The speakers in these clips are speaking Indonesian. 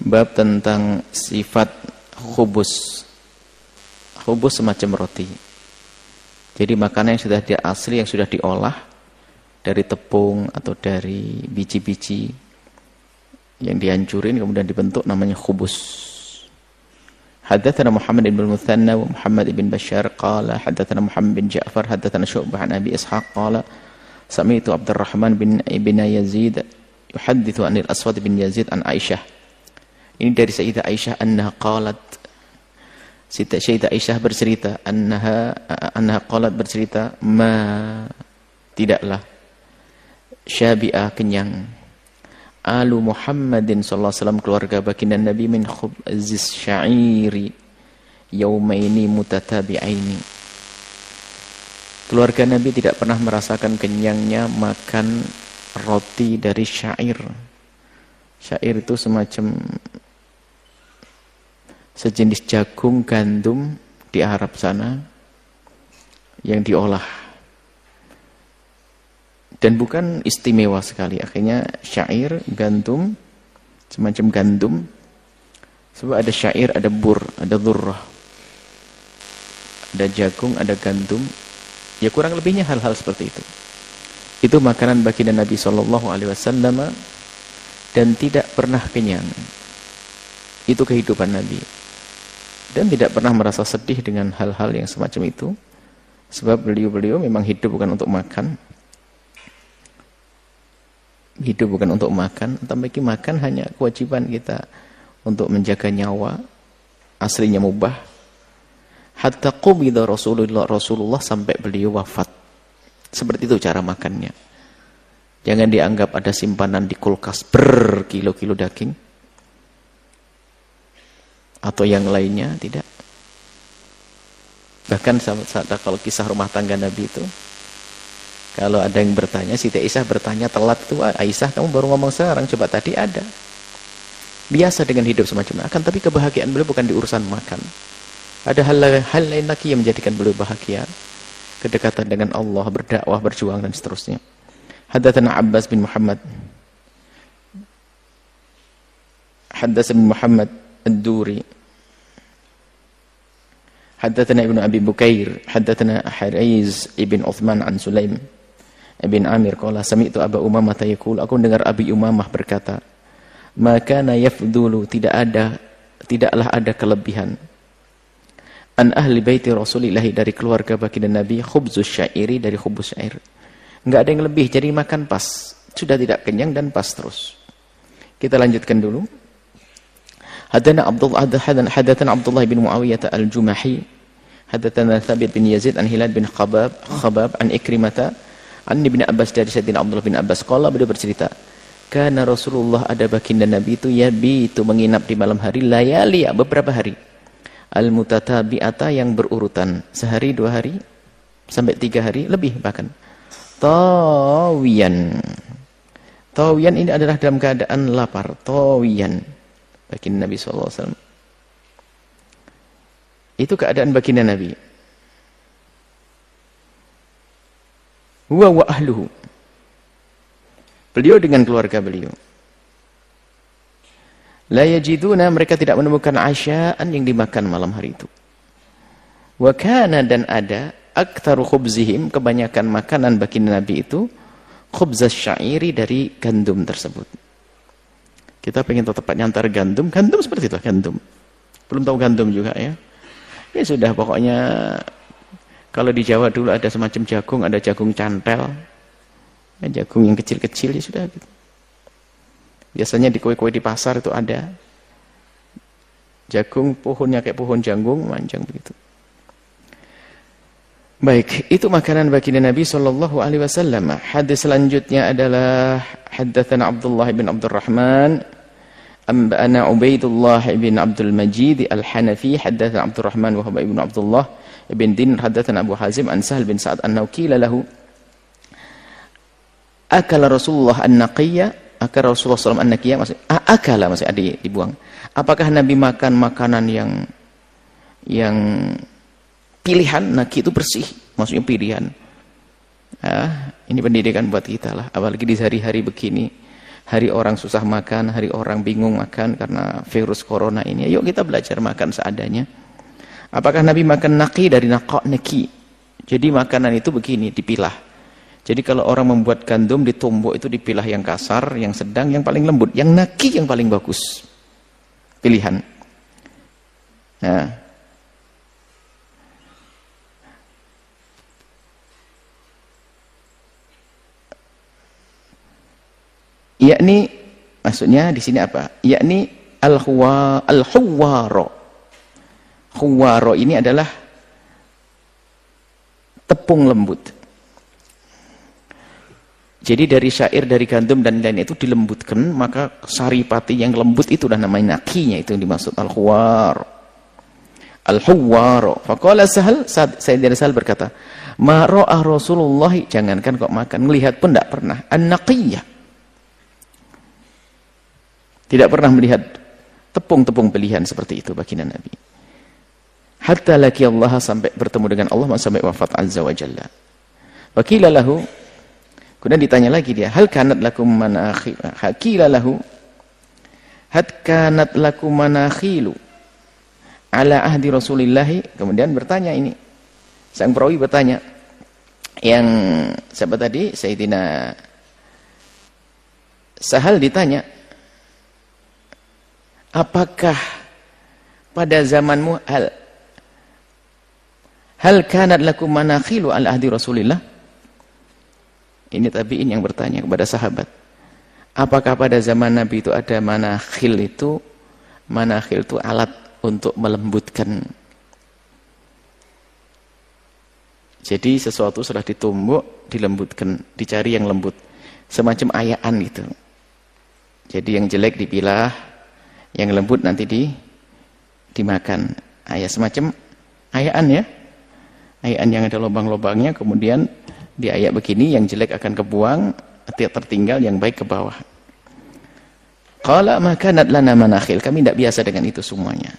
Bab tentang sifat khubus. Khubus semacam roti. Jadi makanan yang sudah asli, yang sudah diolah dari tepung atau dari biji-biji yang dihancurin kemudian dibentuk, namanya khubus. Haddatsana Muhammad ibn al-Muthanna wa Muhammad ibn Bashar qala haddatsana Muhammad bin Ja'far haddatsana Syu'bah an Abi Ishaq qala sami'tu Abdurrahman bin Yazid yuhadditsu anil Aswad bin Yazid an Aisyah. Ini dari Sayyidah Aisyah annaha qalat, Sayyidah Aisyah bercerita annaha qalat bercerita, ma tidaklah syabi'a kenyang alu Muhammadin sallallahu alaihi wasallam, keluarga baginda Nabi, min khubzis sya'iri yaumaini mutatabi'aini. Keluarga Nabi tidak pernah merasakan kenyangnya makan roti dari syair. Syair itu semacam sejenis jagung gandum di Arab sana yang diolah dan bukan istimewa sekali. Akhirnya syair, gandum, semacam gandum, sebab ada syair, ada bur, ada dhurrah, ada jagung, ada gandum, ya kurang lebihnya hal-hal seperti itu. Itu makanan baginda Nabi SAW dan tidak pernah kenyang. Itu kehidupan Nabi. Dan tidak pernah merasa sedih dengan hal-hal yang semacam itu. Sebab beliau memang hidup bukan untuk makan. Hidup bukan untuk makan. Tapi makan hanya kewajiban kita untuk menjaga nyawa. Aslinya mubah. Hatta qubida Rasulullah sampai beliau wafat. Seperti itu cara makannya. Jangan dianggap ada simpanan di kulkas berkilo-kilo daging. Atau yang lainnya, tidak. Bahkan saat kalau kisah rumah tangga Nabi itu, kalau ada yang bertanya, Siti Aisyah bertanya telat itu, Aisyah kamu baru ngomong sekarang, coba tadi ada. Biasa dengan hidup semacam akan, tapi kebahagiaan beliau bukan di urusan makan. Ada hal lain lagi yang menjadikan beliau bahagia. Kedekatan dengan Allah, berdakwah, berjuang dan seterusnya. Haddatsana Abbas bin Muhammad. Haddatsana bin Muhammad Ad-Duri. Haddatsana Ibnu Abi Bukair, haddatsana Hariz ibn Uthman an Sulaim ibn Amir qala sami'tu Aba Umamah yaqul, aku dengar Abi Umamah berkata, maka yafdulu, tidaklah ada kelebihan an ahli baiti Rasulillah, dari keluarga baginda Nabi, khubzus syairi, dari khubuz syair. Enggak ada yang lebih, jadi makan pas, sudah tidak kenyang dan pas terus. Kita lanjutkan dulu. Haddatsana Abdullah bin Muawiyah al-Jumahi, haddatsana Thabit bin Yazid an Hilal bin Khabab an Ikrimah an Ibnu Abbas, dari Sayyidina Abdullah bin Abbas qala, beliau bercerita, kana Rasulullah, ada baginda Nabi itu, yabitu, menginap di malam hari, layali, beberapa hari, al-mutatabi'ata, yang berurutan, sehari, 2 hari, sampai 3 hari, lebih bahkan. Tawiyan ini adalah dalam keadaan lapar. Tawiyan baginda Nabi SAW. Itu keadaan baginda Nabi. Huwa wa ahluhu, beliau dengan keluarga beliau. La yajiduna, mereka tidak menemukan asya'an, yang dimakan malam hari itu. Wa kana, dan ada, aktsaru khubzihim, kebanyakan makanan baginda Nabi itu, khubzas syairi, dari gandum tersebut. Kita pengen tepatnya antara gandum seperti itu, gandum. Belum tahu gandum juga ya. Ya sudah, pokoknya kalau di Jawa dulu ada semacam jagung, ada jagung cantel. Ya, jagung yang kecil-kecil, ya sudah gitu. Biasanya di kue-kue di pasar itu ada. Jagung, pohonnya kayak pohon janggung, manjang begitu. Baik, itu makanan baginda Nabi sallallahu alaihi wasallam. Hadis selanjutnya adalah haddatsana Abdullah bin Abdurrahman, anba'ana Ubaidullah bin Abdul Majid al-Hanafi, haddatsana Abdurrahman wa huwa ibnu Abdullah bin Din, haddatsana Abu Hazim an Sahal bin Sa'ad annahu qila lahu akala Rasulullah an-naqiyya, akala Rasulullah sallallahu an-naqiyya, akala maksudnya dibuang. Apakah Nabi makan makanan yang pilihan? Naki itu bersih, maksudnya pilihan. Ini pendidikan buat kita lah, apalagi di hari-hari begini. Hari orang susah makan, hari orang bingung makan karena virus corona ini. Yuk kita belajar makan seadanya. Apakah Nabi makan naqi dari naqaq neki? Jadi makanan itu begini, dipilah. Jadi kalau orang membuat gandum ditumbuk itu dipilah yang kasar, yang sedang, yang paling lembut. Yang naqi yang paling bagus. Pilihan. Nah. Yakni maksudnya di sini apa? Yakni al-huwaro. Huwaro ini adalah tepung lembut. Jadi dari syair, dari gandum dan lain itu dilembutkan, maka saripati yang lembut itu dah namanya nakinya, itu yang dimaksud al-huwar. Al-huwaro. Faqala Sahal, Sayyidina Sahal berkata, "Ma ra'a Rasulullah," jangankan kok makan, melihat pun tidak pernah, an-naqiyah. Tidak pernah melihat tepung-tepung pilihan seperti itu baginda Nabi. Hatta laki Allah, sampai bertemu dengan Allah, sampai wafat azza wa jalla. Wakila lahu, kemudian ditanya lagi dia, hal kanat lakum manakhilu? Hakila lahu, had kanat lakum manakhilu ala ahdi Rasulillahi. Kemudian bertanya ini, sang perawi bertanya, yang siapa tadi? Sayyidina Sahal ditanya, apakah pada zamanmu hal kanat lakum manakhilu ala ahdi Rasulillah? Ini tabi'in yang bertanya kepada sahabat. Apakah pada zaman Nabi itu ada manakhil itu? Manakhil itu alat untuk melembutkan. Jadi sesuatu sudah ditumbuk, dilembutkan, dicari yang lembut. Semacam ayaan gitu. Jadi yang jelek dipilah, yang lembut nanti dimakan. Semacam ayaan ya. Ayaan yang ada lubang-lubangnya, kemudian diayak begini, yang jelek akan kebuang, tertinggal yang baik ke bawah. Qala ma kanat lana manakhil, kami tidak biasa dengan itu semuanya.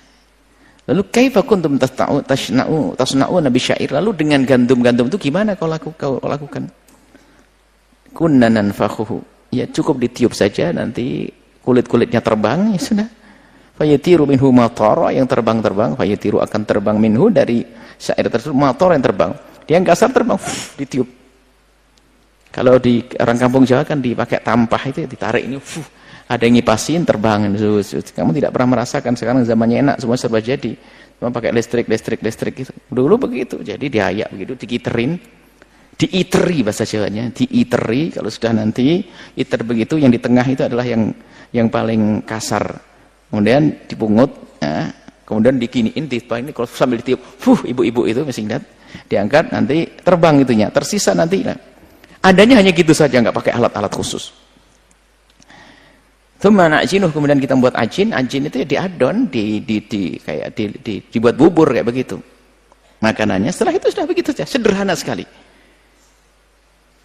Lalu kaifa kuntum tasna'una bi syair, lalu dengan gandum-gandum itu gimana kau lakukan? Kunna nanfakhuhu, ya cukup ditiup saja, nanti kulit-kulitnya terbang, ya sudah. Fayatiru minhu matara, yang terbang-terbang, fayatiru akan terbang minhu dari syair tersebut, matara yang terbang. Dia yang kasar terbang, ditiup. Kalau di orang kampung Jawa kan dipakai tampah itu, ditarik ini, ada yang ngipasin terbang. Kamu tidak pernah merasakan, sekarang zamannya enak, semua serba jadi. Cuma pakai listrik gitu. Dulu begitu, jadi diayak begitu, dikiterin, diiteri bahasa Jawanya, diiteri. Kalau sudah nanti iter begitu, yang di tengah itu adalah yang paling kasar. Kemudian dipungut, ya, kemudian dikiniin, ini kalau sambil ditiup, ibu-ibu itu masih ingat, diangkat, nanti terbang itunya, tersisa nanti. Nah, adanya hanya gitu saja, nggak pakai alat-alat khusus. Kemudian kita buat ajin itu ya diadon, dibuat bubur kayak begitu. Makanannya, setelah itu sudah begitu saja, sederhana sekali.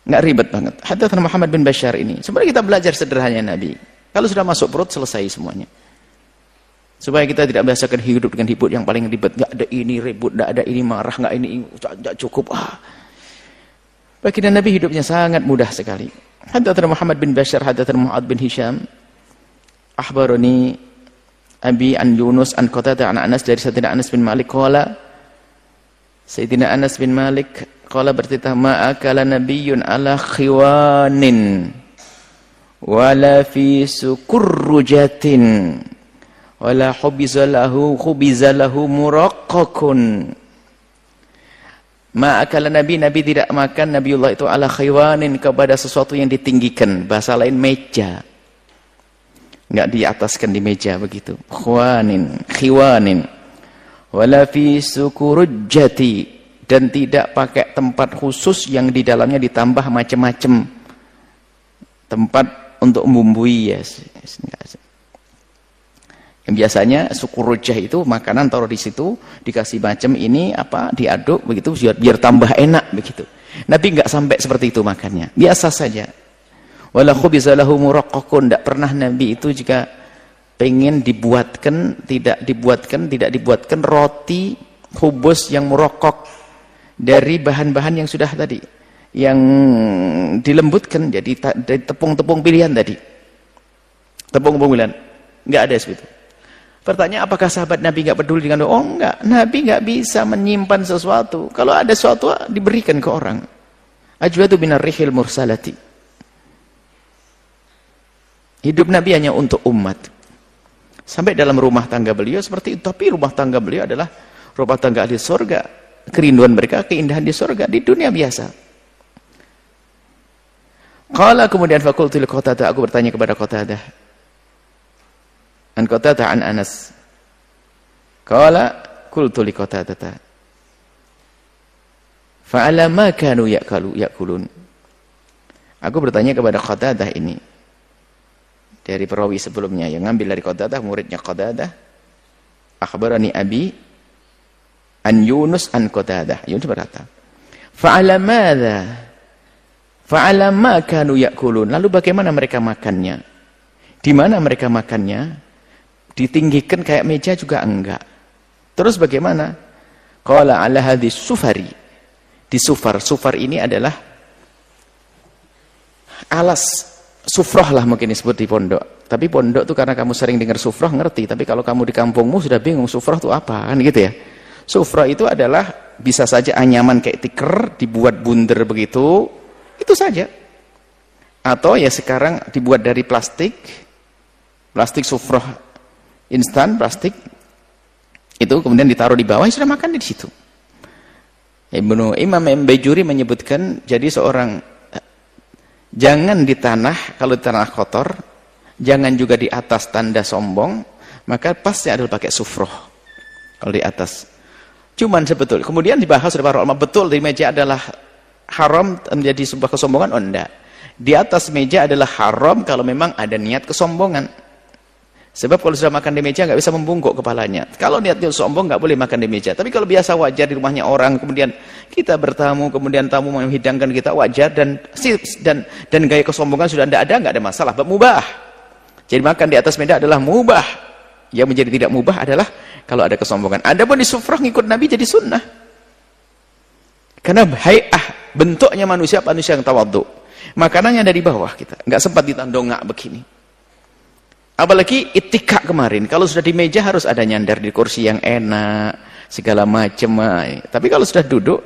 Nggak ribet banget. Hadatsana Muhammad bin Bashar ini, sebenarnya kita belajar sederhananya Nabi. Kalau sudah masuk perut, selesai semuanya. Supaya kita tidak biasakan hidup dengan hidup yang paling ribet. Nggak ada ini ribut, nggak ada ini marah, nggak ini nggak cukup. Baginda Nabi hidupnya sangat mudah sekali. Hadatsana Muhammad bin Bashar, hadatsana Mu'ad bin Hisham, akhbarani Abi an Yunus an Qatadah an Anas, dari Sayyidina Anas bin Malik qala, Sayyidina Anas bin Malik qala bercerita, ma akala nabiyyun ala khiwanin wala fi sukurrujatin wala khubizalahu muraqqaqun. Ma'akala Nabi tidak makan Nabiullah itu ala khiwanin, kepada sesuatu yang ditinggikan, bahasa lain meja, enggak diataskan di meja begitu, khiwanin wala fi sukurujati, dan tidak pakai tempat khusus yang di dalamnya ditambah macam-macam tempat untuk membumbui, ya. Yang biasanya sukurujah itu makanan taruh di situ, dikasih macam ini apa, diaduk begitu biar tambah enak begitu. Nabi enggak sampai seperti itu makannya, biasa saja. Wala khubizalahu muraqqaqun, tidak pernah Nabi itu jika pengen tidak dibuatkan roti khubus yang muraqqaq dari bahan-bahan yang sudah tadi, yang dilembutkan jadi dari tepung-tepung pilihan tadi. Tepung bulan. Enggak ada seperti itu. Pertanyaan, apakah sahabat Nabi enggak peduli dengan doa? Oh enggak, Nabi enggak bisa menyimpan sesuatu. Kalau ada sesuatu diberikan ke orang. Ajwadu binar rihil mursalati. Hidup Nabi hanya untuk umat. Sampai dalam rumah tangga beliau seperti itu. Tapi rumah tangga beliau adalah rumah tangga ahli surga. Kerinduan mereka, keindahan di surga. Di dunia biasa. Qala kemudian fakultu li Qatadah, aku bertanya kepada Qatadah. An Qatadah an Anas. Qala qultu li Qatadah. Fa'ala ma kanu ya'kulun. Aku bertanya kepada Qatadah ini. Dari perawi sebelumnya yang ngambil dari Qatadah, muridnya Qatadah. Akhbarani abi an Yunus an Qatadah. Yunus berkata, "Fa'ala madza?" Fa'ala ma kanu ya'kulun. Lalu bagaimana mereka makannya? Di mana mereka makannya? Ditinggikan kayak meja juga enggak. Terus bagaimana? Qala ala hadis sufari. Di sufar. Sufar ini adalah alas sufrah lah mungkin disebut di pondok. Tapi pondok tuh karena kamu sering dengar sufrah ngerti. Tapi kalau kamu di kampungmu sudah bingung sufrah itu apa kan gitu ya. Sufrah itu adalah bisa saja anyaman kayak tikar dibuat bundar begitu. Itu saja. Atau ya sekarang dibuat dari plastik sufrah instan, plastik. Itu kemudian ditaruh di bawah, ya sudah makan di situ. Imam Bajuri menyebutkan, jadi seorang jangan di tanah, kalau di tanah kotor, jangan juga di atas tanda sombong, maka pasti adalah pakai sufrah. Kalau di atas. Cuman sebetulnya, kemudian dibahas oleh para ulama, betul di meja adalah haram menjadi sebuah kesombongan? Oh enggak. Di atas meja adalah haram kalau memang ada niat kesombongan. Sebab kalau sudah makan di meja nggak bisa membungkuk kepalanya. Kalau niatnya sombong nggak boleh makan di meja. Tapi kalau biasa wajar di rumahnya orang, kemudian kita bertamu, kemudian tamu menghidangkan kita wajar dan gaya kesombongan sudah nggak ada masalah. Mubah. Jadi makan di atas meja adalah mubah. Yang menjadi tidak mubah adalah kalau ada kesombongan. Adapun di sufrah ngikut Nabi jadi sunnah. Karena hay'ah, bentuknya manusia yang tawadhu. Makanannya dari bawah kita, nggak sempat ditandongak begini. Apalagi itikak kemarin, kalau sudah di meja harus ada nyandar di kursi yang enak, segala macam. Tapi kalau sudah duduk,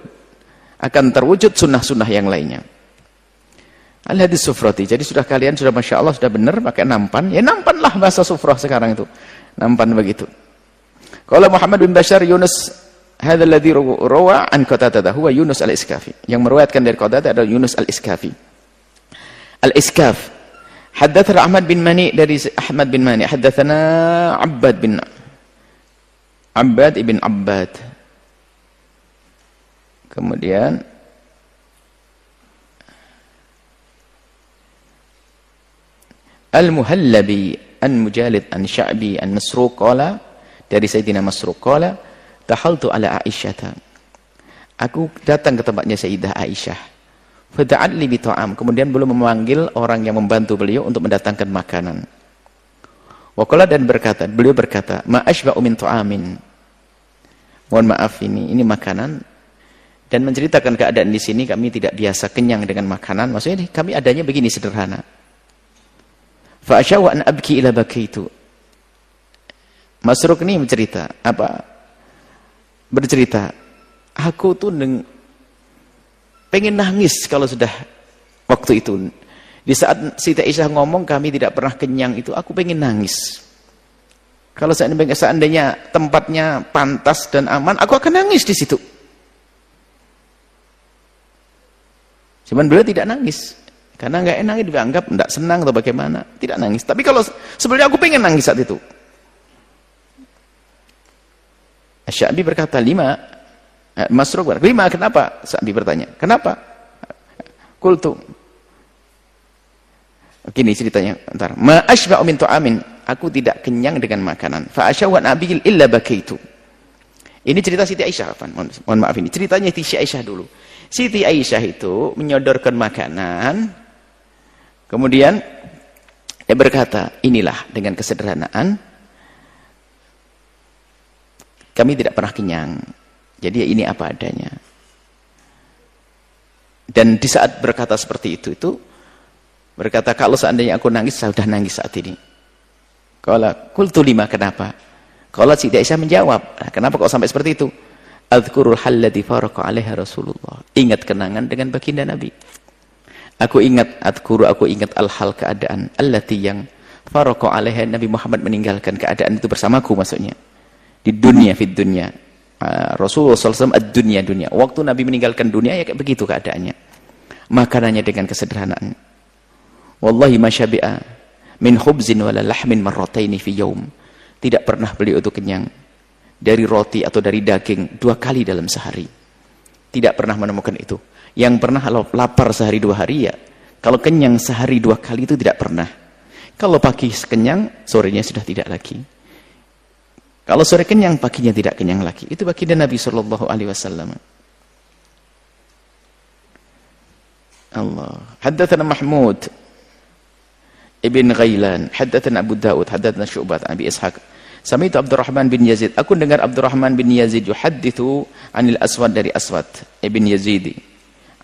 akan terwujud sunnah-sunnah yang lainnya. Al-hadis sufrati, jadi kalian sudah Masya Allah, sudah benar pakai nampan, ya nampanlah bahasa sufrah sekarang itu. Nampan begitu. Kalau Muhammad bin Bashar Yunus hadza alladhi rawa an Qatadah huwa Yunus al-Iskafi. Yang meriwayatkan dari Qatadah adalah Yunus al-Iskafi. Al-Iskaf. Haddatsana Ahmad bin Mani dari Ahmad bin Mani. Haddatsana Abbad ibn Abbad. Kemudian Al-Muhallabi an Mujalid an Sya'bi an Masruq qala dari Sayyidina Masruq qala tahaltu ala Aisyah. Aku datang ke tempatnya Sayyidah Aisyah. Fada'at li bi ta'am, kemudian belum memanggil orang yang membantu beliau untuk mendatangkan makanan. Wa qala dan beliau berkata, ma asba'u min ta'amin. Mohon maaf ini makanan dan menceritakan keadaan di sini kami tidak biasa kenyang dengan makanan. Maksudnya kami adanya begini sederhana. Fa asyaw an abki ila bakaitu. Masruq ini bercerita, aku tuh pengen nangis kalau sudah waktu itu. Di saat Siti Aisyah ngomong kami tidak pernah kenyang itu, aku pengen nangis. Kalau seandainya tempatnya pantas dan aman, aku akan nangis di situ. Cuman beliau tidak nangis. Karena nggak enak, dianggap tidak senang atau bagaimana. Tidak nangis. Tapi kalau sebenarnya aku pengen nangis saat itu. Sya'bi berkata, 5. Masruq berkata, 5, kenapa? Sya'bi bertanya, kenapa? Qultu. Begini ceritanya, bentar. Ma asba'u min ta'amin. Aku tidak kenyang dengan makanan. Fa asyawan abil illa bakaitu. Ini cerita Siti Aisyah. Mohon maaf ini. Ceritanya Siti Aisyah dulu. Siti Aisyah itu menyodorkan makanan. Kemudian dia berkata, inilah dengan kesederhanaan. Kami tidak pernah kenyang. Jadi ini apa adanya. Dan di saat berkata seperti itu berkata, kalau seandainya aku nangis, saya sudah nangis saat ini. Qala qultu lima, kenapa? Qala Siti Aisyah menjawab, nah, kenapa kok sampai seperti itu? Adzkurul halladzi faraqa 'alaiha Rasulullah. Ingat kenangan dengan baginda Nabi. Aku ingat al-hal keadaan allati yang faraqa 'alaiha Nabi Muhammad meninggalkan keadaan itu bersamaku, maksudnya. Di dunia, fid dunya. Rasulullah SAW ad-dunya, dunia. Waktu Nabi meninggalkan dunia ya kayak begitu keadaannya. Makanannya dengan kesederhanaan. Wallahi ma syabi'a min khubzin wala lahmin marrataini fi yaum. Tidak pernah beliau itu kenyang dari roti atau dari daging 2 kali dalam sehari. Tidak pernah menemukan itu. Yang pernah lapar sehari 2 hari ya. Kalau kenyang sehari 2 kali itu tidak pernah. Kalau pagi kenyang, sorenya sudah tidak lagi. Kalau sore kenyang, paginya tidak kenyang lagi. Itu baginda Nabi sallallahu alaihi wasallam. Allah. Haddatsana Mahmud Ibn Ghailan, haddatsana Abu Daud, haddatsana Syu'bah an Abi Ishaq. Sami'tu Abdurrahman bin Yazid. Aku dengar Abdurrahman bin Yazid yuhadditsu 'anil Aswad, dari Aswad Ibn Yazid.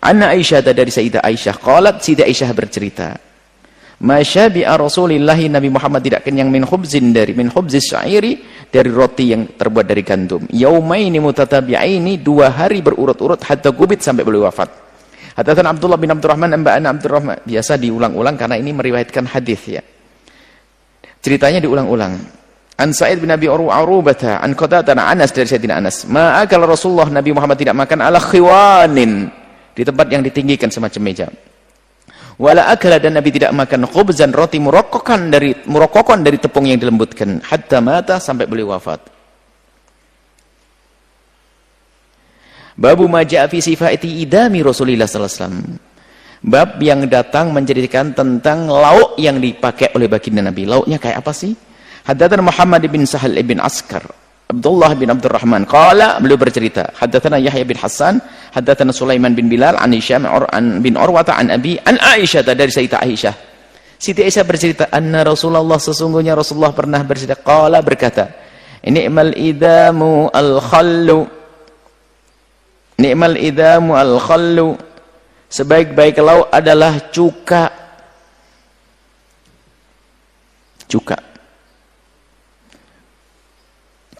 Anna Aisyah, dari Sayyidah Aisyah. Qalat, Sayyidah Aisyah bercerita, "Ma syabi'a Rasulillah, Nabi Muhammad tidak kenyang min khubzis syairi, dari roti yang terbuat dari gandum. Yaumaini mutatabi'aini, 2 hari berurut-urut, hatta gubit, sampai beliau wafat." Hadatsana Abdullah bin Abdurrahman amba'ana Abdurrahman. Biasa diulang-ulang karena ini meriwayatkan hadis ya. Ceritanya diulang-ulang. An Sa'id bin Abi Arubata an Qatadah Anas, dari Sayyidina Anas. Ma akala Rasulullah, Nabi Muhammad tidak makan ala khiwanin, di tempat yang ditinggikan semacam meja. Wala akala, dan Nabi tidak makan khubzan, roti murokkokan dari tepung yang dilembutkan, hatta mata, sampai beliau wafat. Babu maja'a fi sifati idami Rasulillah sallallahu alaihi wasallam. Bab yang datang menceritakan tentang lauk yang dipakai oleh baginda Nabi. Lauknya kayak apa sih? Haddatsana Muhammad bin Sahal bin Askar, Abdullah bin Abdurrahman qala, beliau bercerita, haddatsana Yahya bin Hasan, haddatsana Sulaiman bin Bilal an Hisham bin Urwata an Abi an Aisyah, dari Sayyidah Aisyah. Siti Aisyah bercerita, anna Rasulullah, sesungguhnya Rasulullah pernah bercerita, qala, berkata, ni'mal idamu al-khallu, ni'mal idamu al-khallu, sebaik-baik lauk adalah cuka.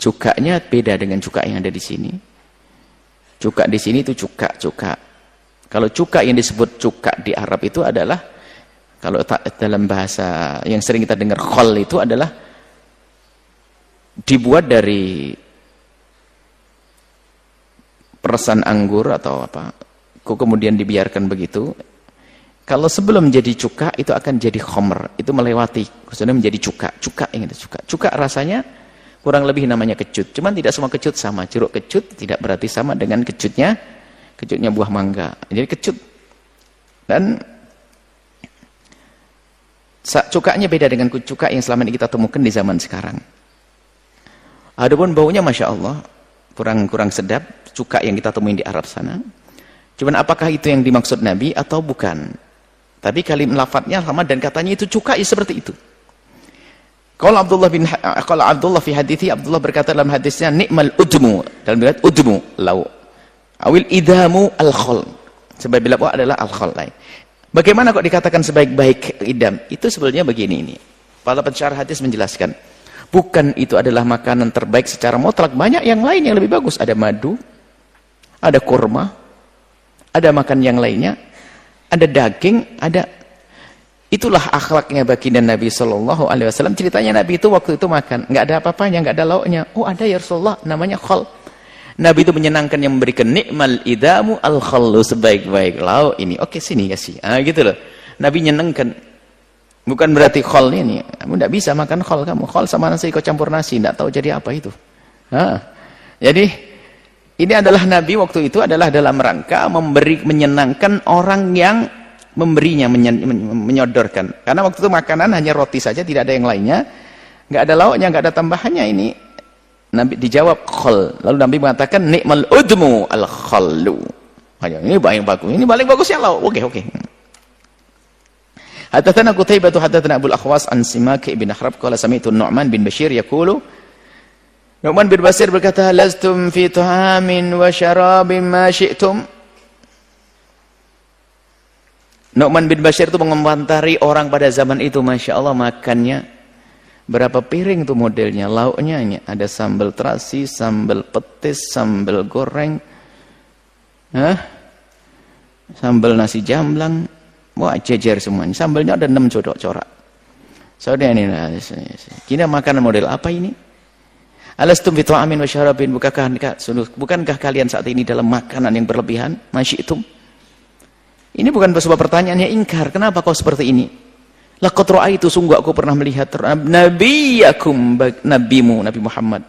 Cukanya beda dengan cuka yang ada di sini. Cuka di sini itu cuka. Kalau cuka yang disebut cuka di Arab itu adalah, kalau dalam bahasa yang sering kita dengar khol, itu adalah dibuat dari peresan anggur atau apa, kemudian dibiarkan begitu. Kalau sebelum jadi cuka itu akan jadi khomer, itu melewati, khususnya menjadi cuka yang ada cuka rasanya kurang lebih namanya kecut. Cuman tidak semua kecut sama. Jeruk kecut tidak berarti sama dengan kecutnya buah mangga. Jadi kecut. Dan cukanya beda dengan cuka yang selama ini kita temukan di zaman sekarang. Adapun baunya Masya Allah kurang sedap cuka yang kita temuin di Arab sana. Cuman apakah itu yang dimaksud Nabi atau bukan? Tapi kalimat lafadznya sama dan katanya itu cuka ya seperti itu. Kalau Abdullah fi hadithi, Abdullah berkata dalam hadisnya, ni'mal udmu, dalam riwayat udmu lau, awil idamu al-khol, sebaik-baik lauk adalah al-khol. Bagaimana kok dikatakan sebaik-baik idam? Itu sebenarnya begini ini. Para pensyarah hadis menjelaskan, bukan itu adalah makanan terbaik secara mutlak, banyak yang lain yang lebih bagus. Ada madu, ada kurma, ada makan yang lainnya, ada daging, ada. Itulah akhlaknya baginda Nabi Shallallahu Alaihi Wasallam. Ceritanya Nabi itu waktu itu makan, nggak ada apa-apanya, nggak ada lauknya. Oh ada ya Rasulullah, namanya khol. Nabi itu menyenangkan yang memberikan nikmal idamu al-khallu, sebaik-baik lauk ini. Oke sini kasih, gitu loh. Nabi nyenengkan. Bukan berarti khol ini, kamu nggak bisa makan khol, kamu khol sama nasi kau campur nasi, nggak tahu jadi apa itu. Jadi ini adalah Nabi waktu itu adalah dalam rangka menyenangkan orang yang memberinya, menyodorkan. Karena waktu itu makanan hanya roti saja, tidak ada yang lainnya, nggak ada lauknya, nggak ada tambahannya. Ini Nabi dijawab khol, lalu Nabi mengatakan nikmal udmu al khallu. Ini paling bagus, ini paling bagusnya lauk. Oke. Hadatsana Qutaibah hadatsana Abu al-Akhwas an Simak bin Harb qala sami'tu Nu'man bin Bashir yaqulu, Nu'man bin Bashir berkata, lastum fi tuhamin wa syarabin ma syi'tum. Nu'man bin Bashir itu mengomentari orang pada zaman itu, Masya Allah, makannya Berapa piring tuh modelnya, lauknya ini ada sambal terasi, sambal petis, sambal goreng, sambal nasi jamblang, wah jejer semuanya. Sambalnya ada 6 corak. Saudara ini, kita makanan model apa ini? Alastum bi ta'amin wa syarabin, bukankah kalian saat ini dalam makanan yang berlebihan? Masyi'tum. Ini bukan sebuah pertanyaannya ingkar. Kenapa kau seperti ini? Laqad ra'aitu, sungguh aku pernah melihat nabiyakum, nabimu Nabi Muhammad.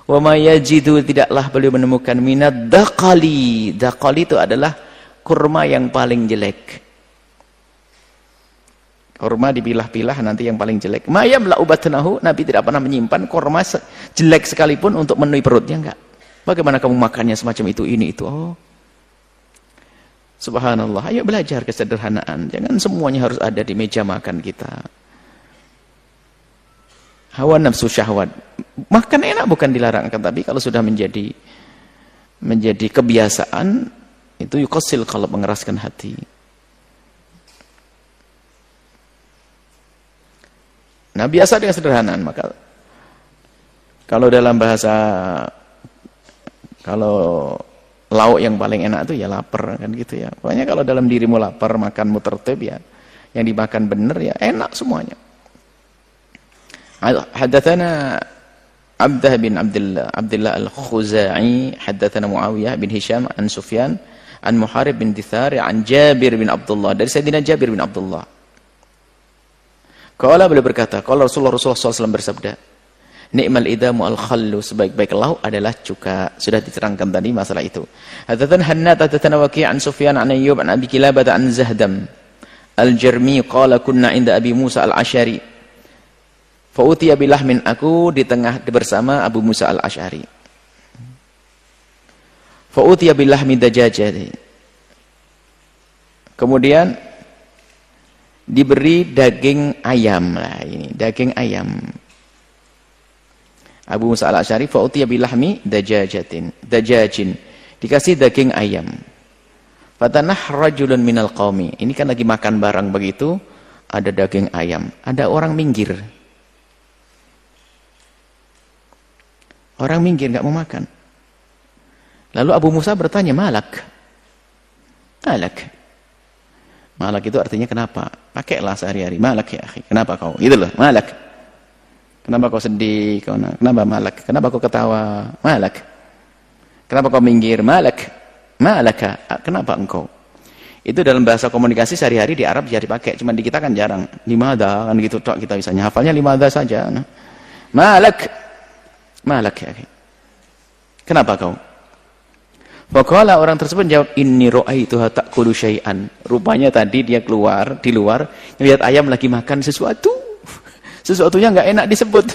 Wa ma yajidu, tidaklah beliau menemukan minad daqali. Daqali itu adalah kurma yang paling jelek. Kurma dipilah-pilah nanti yang paling jelek. Ma yamla'u batnahu, Nabi tidak pernah menyimpan kurma jelek sekalipun untuk memenuhi perutnya, enggak. Bagaimana kamu makannya semacam itu, ini itu. Oh. Subhanallah, ayo belajar kesederhanaan. Jangan semuanya harus ada di meja makan kita. Hawa nafsu syahwat. Makan enak bukan dilarang, tapi kalau sudah menjadi kebiasaan, itu yuqassil qalb, mengeraskan hati. Nah, biasa dengan sederhanaan. Maka kalau dalam bahasa, kalau lauk yang paling enak itu ya lapar, kan gitu ya. Pokoknya kalau dalam dirimu lapar, makanmu tertib ya, yang dimakan benar ya enak semuanya. Hadatsana Abdah bin Abdullah Al-Khuzai, hadatsana Muawiyah bin Hisham an Sufyan an Muharib bin Dithar an Jabir bin Abdullah, dari Sayyidina Jabir bin Abdullah. Qala, beliau berkata, qala Rasulullah SAW bersabda, Ni'mal idamu al-khallu, sebaik-baik lauk adalah cuka. Sudah diterangkan tadi masalah itu. Hadatsana Hannad, hadatsana Waqi' an Sufyan an Ayyub an Abi Kilabah an Zahdam al-Jarmi qala kunna inda Abi Musa al-Asy'ari. Fa utiya bilahmin, aku di tengah bersama Abu Musa al-Asy'ari. Fa utiya bilahmi dajajah. Kemudian diberi daging ayam. Lah ini, daging ayam. Abu Musa al-Asy'ari fa utiya bilahmi dajajin, dikasih daging ayam. Fatanah rajulun minal qaumi, ini kan lagi makan barang begitu, ada daging ayam, ada orang minggir. Orang minggir enggak mau makan. Lalu Abu Musa bertanya, "Malak?" Malak itu artinya kenapa? Pakailah sehari-hari, malak ya akhi. Kenapa kau? Itu loh, malak. Kenapa kau sedih? Kenapa malak? Kenapa kau ketawa? Malak. Kenapa kau minggir? Malak. Malaka. Kenapa engkau? Itu dalam bahasa komunikasi sehari-hari di Arab bisa dipakai. Cuma di kita kan jarang. Limada kan gitu tok kita bisa. Hafalnya limada saja. Nah. Malak. Malak ya. Kenapa kau? Faqala, orang tersebut jawab, inni ra'aituha ta'kulu syai'an. Rupanya tadi dia keluar di luar, lihat ayam lagi makan sesuatu. Sesuatunya enggak enak disebut.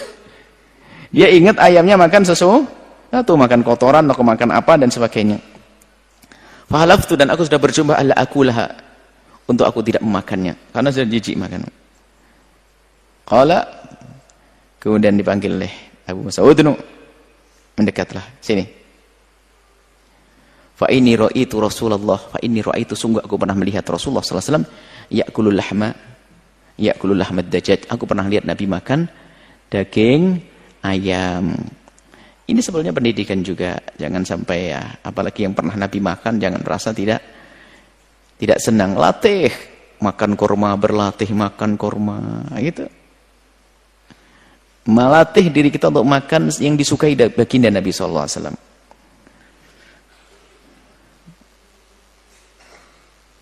Dia ingat ayamnya makan sesuatu, makan kotoran atau makan apa dan sebagainya. Fahalaftu, dan aku sudah berjumpa alla akulaha, untuk aku tidak memakannya karena sudah jijik makan. Qala, kemudian dipanggil oleh Abu Musa, "Udnu," mendekatlah sini. Fa inni ra'aitu Rasulullah, fa inni ra'aitu, sungguh aku pernah melihat Rasulullah sallallahu alaihi wasallam ya'kulul lahmad dajjaj. Aku pernah lihat Nabi makan daging ayam. Ini sebenarnya pendidikan juga. Jangan sampai ya, apalagi yang pernah Nabi makan, jangan merasa tidak senang. Latih makan kurma, berlatih makan kurma, gitu. Melatih diri kita untuk makan yang disukai baginda Nabi sallallahu alaihi wasallam.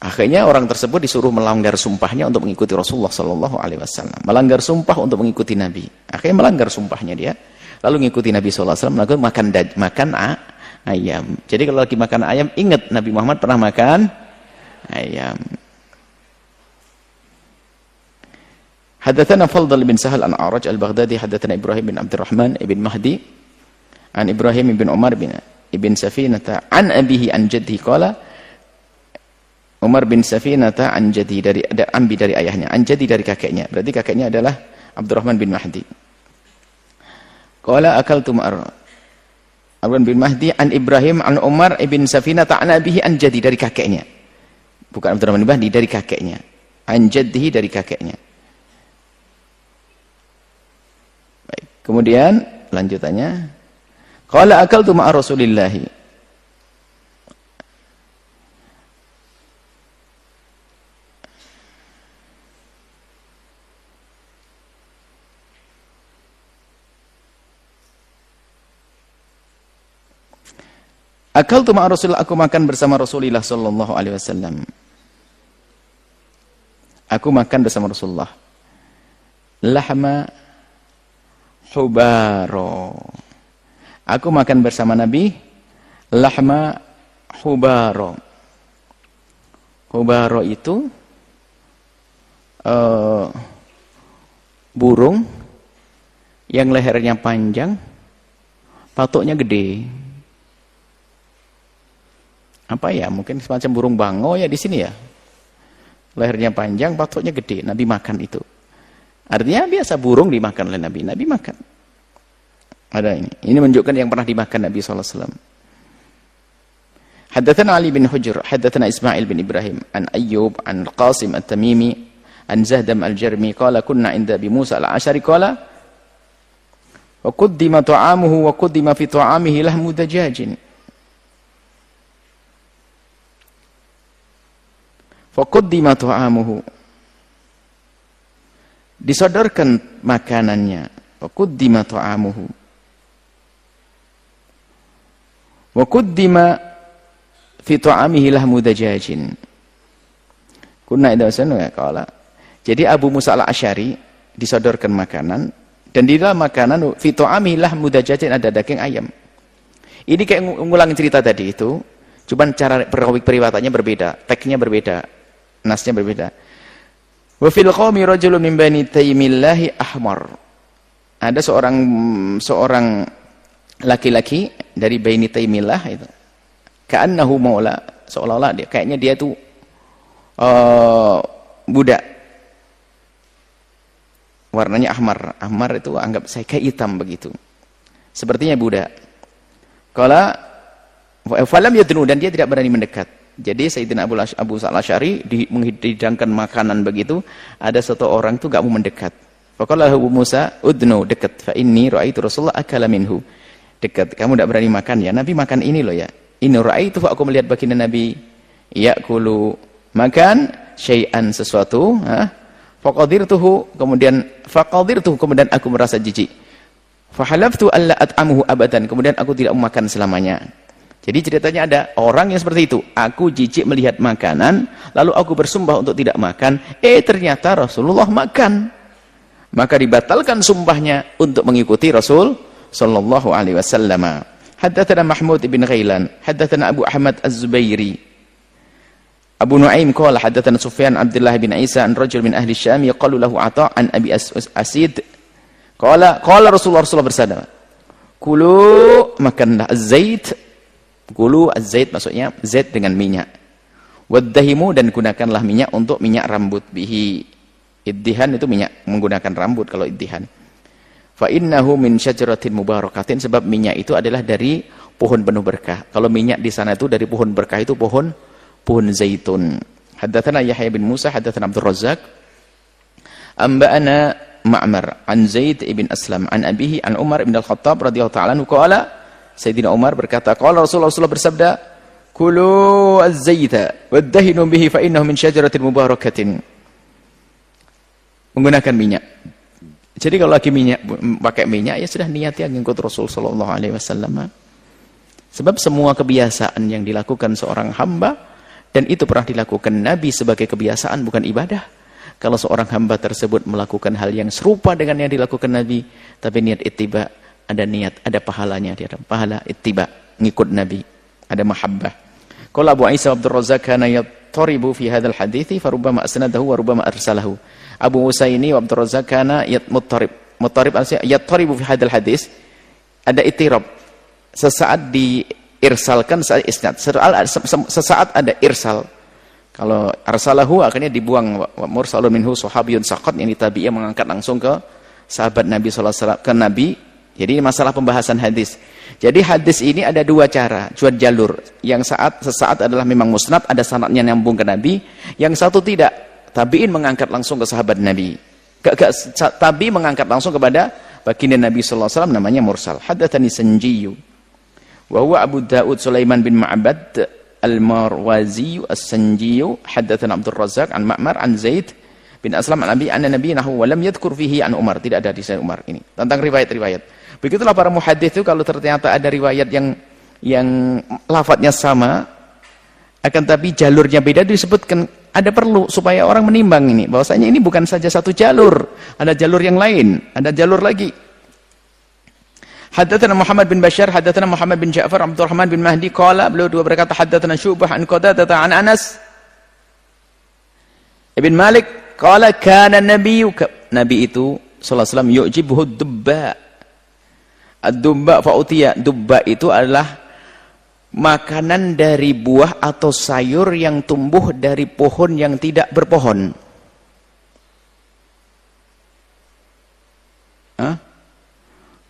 Akhirnya orang tersebut disuruh melanggar sumpahnya untuk mengikuti Rasulullah sallallahu alaihi wasallam. Melanggar sumpah untuk mengikuti Nabi. Akhirnya melanggar sumpahnya dia, lalu mengikuti Nabi sallallahu alaihi wasallam, lalu makan ayam. Jadi kalau lagi makan ayam, ingat Nabi Muhammad pernah makan ayam. Hadatsana Fadl bin Sahal an A'raj al-Baghdadi, hadatsana Ibrahim bin Abdurrahman ibn Mahdi an Ibrahim bin Umar bin ibn Safinata an abihi an jaddihi qala, Umar bin Safinata an jaddi, dari ambi dari ayahnya, an jaddi dari kakeknya. Berarti kakeknya adalah Abdurrahman bin Mahdi. Qala akaltu ma'ar Abdurrahman bin Mahdi an Ibrahim an Umar ibn Safinata an abihi an jaddi, dari kakeknya. Bukan Abdurrahman bin Mahdi, dari kakeknya. An jaddihi, dari kakeknya. Kemudian lanjutannya, qala akaltu ma'a Rasulillahi. Akaltu ma'a Rasulillah, aku makan bersama Rasulullah sallallahu alaihi wasallam. Aku makan bersama Rasulullah. Lahma hubaro. Aku makan bersama Nabi lahma hubaro. Hubaro itu burung yang lehernya panjang, patoknya gede. Apa ya, mungkin semacam burung bango ya di sini ya. Lehernya panjang, patoknya gede. Nabi makan itu. Artinya biasa burung dimakan oleh Nabi. Nabi makan. Ada ini. Ini menunjukkan yang pernah dimakan Nabi SAW. Haddatsana Ali bin Hujr, haddatsana Ismail bin Ibrahim, an Ayyub, an Qasim at-Tamimi, an Zahdam al-Jarmi, qala kunna inda Abi Musa al-Ash'ari qala wa quddima ta'amuhu wa quddima fi ta'amihi lahmu dajajin. Faquddima ta'amuhu, disodorkan makanannya. Faquddima ta'amuhu wa quddima fi ta'amihi lahmu dajajin. Kunna idza sana qala. Jadi Abu Musa al-Asy'ari disodorkan makanan, dan di dalam makanan fi ta'amihi lahmu dajajin, ada daging ayam. Ini kayak ngulangin cerita tadi itu, cuman cara periwayatannya berbeda, teksnya berbeda. Nasnya berbeda. Wa fil qaumi rajulun min bani Taimillahi ahmar. Ada seorang laki-laki dari Bani Taimillah itu. Ka'annahu maula, seolah-olah kayaknya dia itu budak. Warnanya ahmar. Ahmar itu anggap saya kayak hitam begitu. Sepertinya budak. Qala falam yadnu, dan dia tidak berani mendekat. Jadi Sayyidina Abu Sa'al Asy'ari menghidangkan makanan begitu, ada satu orang itu enggak mau mendekat. Faqala Abu Musa, "Udnu, dekat. Fa inni ra'aitu Rasulullah akala minhu." Dekat, kamu enggak berani makan ya. Nabi makan ini loh ya. Ini ra'aitu, aku melihat baginda Nabi ya'kulu, makan syai'an, sesuatu, faqadirtuhu, kemudian aku merasa jijik. Fahalaftu alla at'amuhu abadan, kemudian aku tidak makan selamanya. Jadi ceritanya ada orang yang seperti itu. Aku jijik melihat makanan, lalu aku bersumpah untuk tidak makan. Ternyata Rasulullah makan. Maka dibatalkan sumpahnya untuk mengikuti Rasul sallallahu alaihi wasallam. Haddatsana Mahmud ibn Ghailan, haddatsana Abu Ahmad Az-Zubairi. Abu Nuaim qala haddatsana Sufyan Abdullah bin Isa an rajul min ahli Syam yaqalu lahu Atha an Abi Asid. Qala Rasulullah bersabda, "Kulu, makanlah az-zait." Kulu az-zait maksudnya zait dengan minyak. Waddahimu, dan gunakanlah minyak untuk minyak rambut. Bihi, iddihan itu minyak menggunakan rambut kalau iddihan. Fa innahu min syajaratin mubarakatin, sebab minyak itu adalah dari pohon penuh berkah. Kalau minyak di sana itu dari pohon berkah, itu pohon zaitun. Haddatsana Yahya bin Musa, haddatsana Abdul Razzaq, amba'ana Ma'mar an Zaid ibn Aslam an abihi an Umar ibn al-Khattab radhiyallahu ta'ala anhu qala, Sayyidina Umar berkata, qala Rasulullah bersabda, "Kulu az-zaita waddahinu bihi fa innahu min syajaratin mubarakatin." Menggunakan minyak. Jadi kalau lagi pakai minyak, ya sudah niat yang ngikut Rasul sallallahu alaihi wasallam. Sebab semua kebiasaan yang dilakukan seorang hamba, dan itu pernah dilakukan Nabi sebagai kebiasaan, bukan ibadah. Kalau seorang hamba tersebut melakukan hal yang serupa dengan yang dilakukan Nabi, tapi niat ittiba, ada niat, ada pahalanya, dia ada pahala ittiba, ngikut Nabi, ada mahabbah. Qala Abu Isa Abdul Razzaq kana yattaribu fi hadzal hadithi farubbama asnadahu wa rubbama arsalahu. Abu Usaini wa Abdul Razzaq kana muttarib artinya yattaribu fi hadzal hadis, ada ittirab. Sesaat diirsalkan, saat isnad. Sesaat ada irsal. Kalau arsalahu akhirnya dibuang, mursalun minhu sahabiyun saqat, yang tabi'iyah mengangkat langsung ke sahabat Nabi sallallahu alaihi wasallam, ke Nabi. Jadi ini masalah pembahasan hadis. Jadi hadis ini ada dua cara, dua jalur. Yang sesaat adalah memang musnad, ada sanadnya nyambung ke Nabi. Yang satu tidak, tabi'in mengangkat langsung ke sahabat Nabi. Tabi mengangkat langsung kepada baginda Nabi sallallahu alaihi wasallam namanya mursal. Haddatsani Sanjiyu wa huwa Abu Daud Sulaiman bin Ma'bad Al-Marwazi As-Sanjiyu haddatsana Abdul Razzaq an Ma'mar an Zaid bin Aslam an Nabi anna Nabi nahu wa lam yadhkur fihi an Umar. Tidak ada di sana Umar ini. Tentang riwayat-riwayat. Begitulah para muhaddits itu kalau ternyata ada riwayat yang lafadznya sama akan tapi jalurnya beda disebutkan, ada perlu supaya orang menimbang ini bahwasanya ini bukan saja satu jalur, ada jalur yang lain, ada jalur lagi. Haddatsana Muhammad bin Bashar, haddatsana Muhammad bin Ja'far, Abdurrahman bin Mahdi qala, beliau dua berkata haddatsana Syu'bah an Qatadah an Anas Ibn Malik qala kana Nabi itu sallallahu alaihi wasallam yu'jibuhu dubba. Ad-dubba fa'utiya, dubba itu adalah makanan dari buah atau sayur yang tumbuh dari pohon yang tidak berpohon. Hah?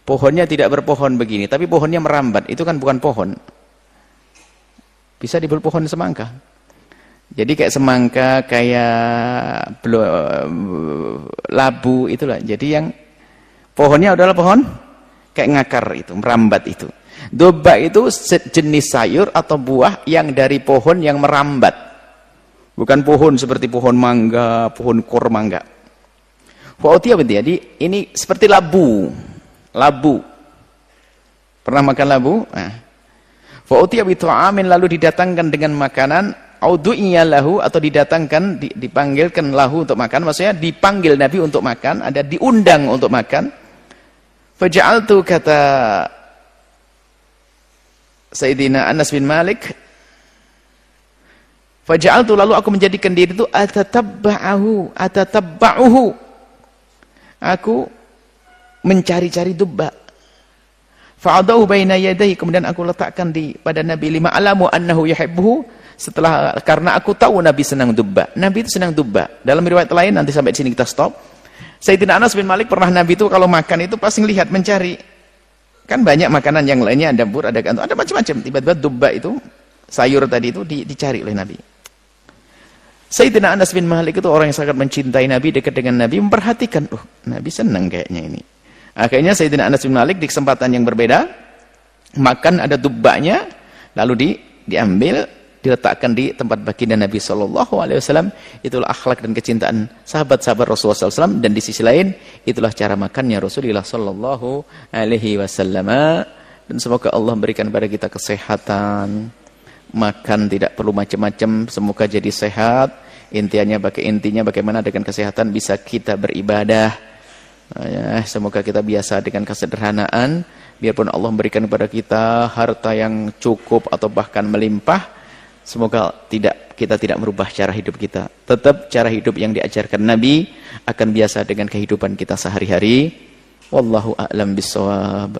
Pohonnya tidak berpohon begini, tapi pohonnya merambat, itu kan bukan pohon. Bisa disebut pohon semangka. Jadi kayak semangka, kayak labu itulah. Jadi yang pohonnya adalah pohon kayak ngakar itu, merambat itu. Dobak itu jenis sayur atau buah yang dari pohon yang merambat. Bukan pohon seperti pohon mangga, pohon kurma enggak. Fa'utiyah jadi ini seperti labu. Labu. Pernah makan labu? Nah. Fa'utiyah bita'amin lalu didatangkan dengan makanan audu'iyya lahu atau didatangkan dipanggilkan lahu untuk makan, maksudnya dipanggil Nabi untuk makan, ada diundang untuk makan. Faja'altu kata Sayyidina Anas bin Malik, faja'altu lalu aku menjadikan diri itu atatabba'uhu, aku mencari-cari dubba. Fa'adahu baina yadayhi, kemudian aku letakkan pada Nabi lima alamu annahu yuhibbuhu, setelah karena aku tahu Nabi senang dubba. Nabi itu senang dubba. Dalam riwayat lain nanti sampai di sini kita stop. Sayyidina Anas bin Malik pernah Nabi itu kalau makan itu pasti lihat mencari. Kan banyak makanan yang lainnya, ada bur, ada kantung, ada macam-macam. Tiba-tiba dubba itu, sayur tadi itu dicari oleh Nabi. Sayyidina Anas bin Malik itu orang yang sangat mencintai Nabi, dekat dengan Nabi, memperhatikan, Nabi senang kayaknya ini. Akhirnya Sayyidina Anas bin Malik di kesempatan yang berbeda, makan ada dubbanya, lalu diambil, diletakkan di tempat baginda Nabi SAW. Itulah akhlak dan kecintaan sahabat-sahabat Rasulullah SAW, dan di sisi lain itulah cara makannya Rasulullah SAW. Dan semoga Allah memberikan kepada kita kesehatan, makan tidak perlu macam-macam, semoga jadi sehat. Intinya bagaimana dengan kesehatan bisa kita beribadah. Semoga kita biasa dengan kesederhanaan, biarpun Allah memberikan kepada kita harta yang cukup atau bahkan melimpah, semoga kita tidak merubah cara hidup kita. Tetap cara hidup yang diajarkan Nabi akan biasa dengan kehidupan kita sehari-hari. Wallahu a'lam bishawab.